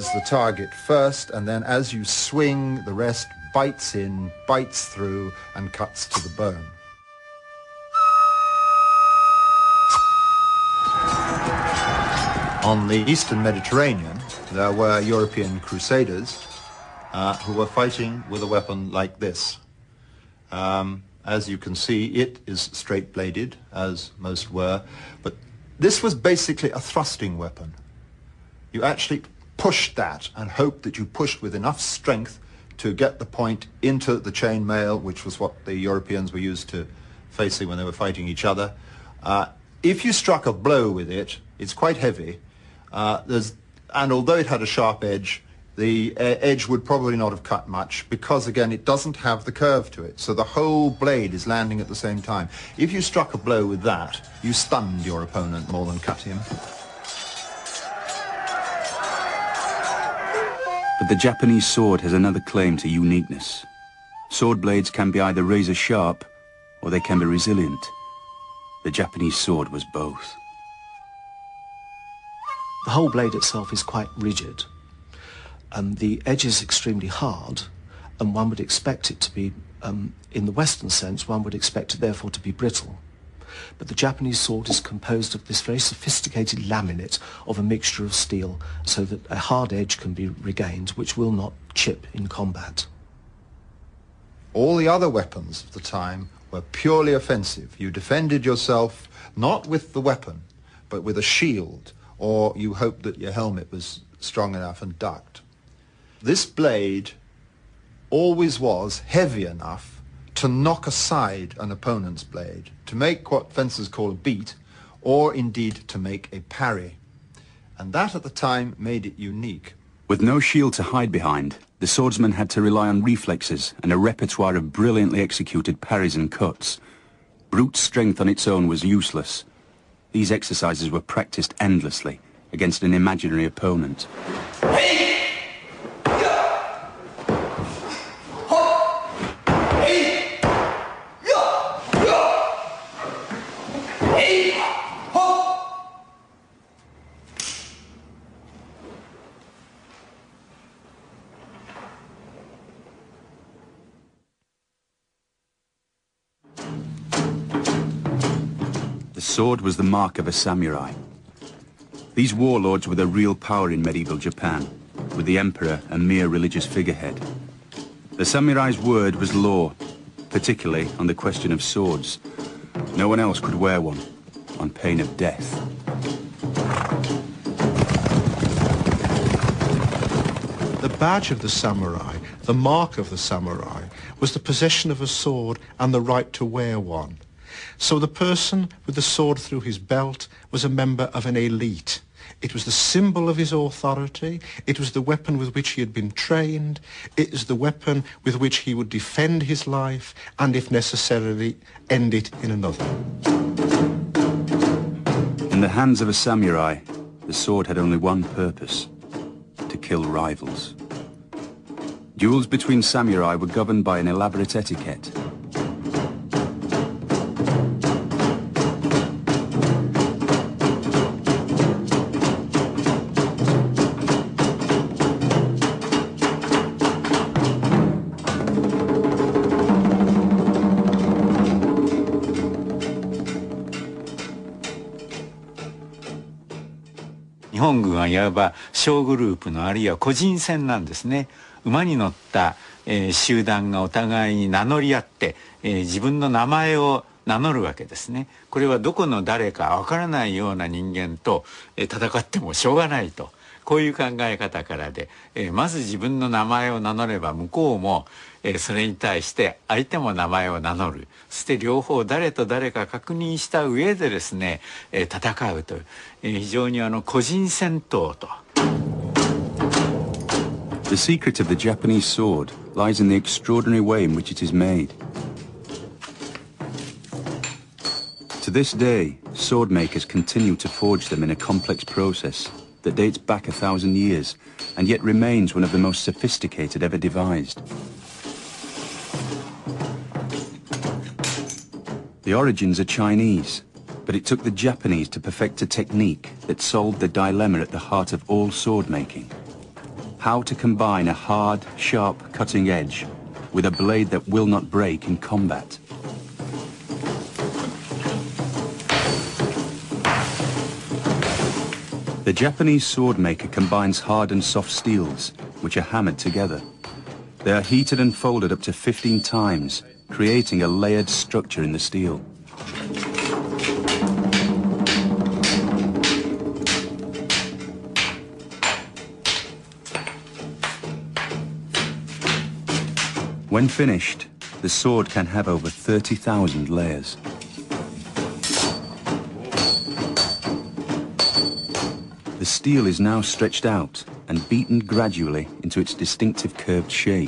the target first, and then as you swing, the rest bites in, bites through, and cuts to the bone. On the Eastern Mediterranean, there were European crusaders who were fighting with a weapon like this. As you can see, it is straight-bladed, as most were, but this was basically a thrusting weapon. You actually pushed that and hoped that you pushed with enough strength to get the point into the chainmail, which was what the Europeans were used to facing when they were fighting each other. If you struck a blow with it, it's quite heavy, and although it had a sharp edge, the edge would probably not have cut much because, again, it doesn't have the curve to it. So the whole blade is landing at the same time. If you struck a blow with that, you stunned your opponent more than cut him. But the Japanese sword has another claim to uniqueness. Sword blades can be either razor sharp or they can be resilient. The Japanese sword was both. The whole blade itself is quite rigid. The edge is extremely hard, and one would expect it to be, in the Western sense, one would expect it therefore to be brittle. But the Japanese sword is composed of this very sophisticated laminate of a mixture of steel, so that a hard edge can be regained, which will not chip in combat. All the other weapons of the time were purely offensive. You defended yourself not with the weapon, but with a shield, or you hoped that your helmet was strong enough and ducked. This blade always was heavy enough to knock aside an opponent's blade, to make what fencers call a beat, or indeed to make a parry. And that at the time made it unique. With no shield to hide behind, the swordsman had to rely on reflexes and a repertoire of brilliantly executed parries and cuts. Brute strength on its own was useless. These exercises were practiced endlessly against an imaginary opponent. The sword was the mark of a samurai. These warlords were the real power in medieval Japan, with the emperor a mere religious figurehead. The samurai's word was law, particularly on the question of swords. No one else could wear one, on pain of death. The badge of the samurai, the mark of the samurai, was the possession of a sword and the right to wear one. So the person with the sword through his belt was a member of an elite. It was the symbol of his authority. It was the weapon with which he had been trained. It was the weapon with which he would defend his life and, if necessarily, end it in another. In the hands of a samurai, the sword had only one purpose: to kill rivals. Duels between samurai were governed by an elaborate etiquette.日本軍はいわば小グループのあるいは個人戦なんですね。馬に乗った、集団がお互いに名乗り合って、自分の名前を名乗るわけですね。これはどこの誰かわからないような人間と、戦ってもしょうがないと。こういう考え方からで、まず自分の名前を名乗れば向こうも、それに対して相手も名前を名乗る。そして両方誰と誰か確認した上でですね、戦うという、非常に個人戦闘と。The secret of the Japanese sword lies in the extraordinary way in which it is made. To this day, sword makers continue to forge them in a complex process that dates back 1,000 years and yet remains one of the most sophisticated ever devised. The origins are Chinese, but it took the Japanese to perfect a technique that solved the dilemma at the heart of all sword making: how to combine a hard, sharp cutting edge with a blade that will not break in combat. The Japanese sword maker combines hard and soft steels, which are hammered together. They are heated and folded up to 15 times, creating a layered structure in the steel. When finished, the sword can have over 30,000 layers. The steel is now stretched out and beaten gradually into its distinctive curved shape.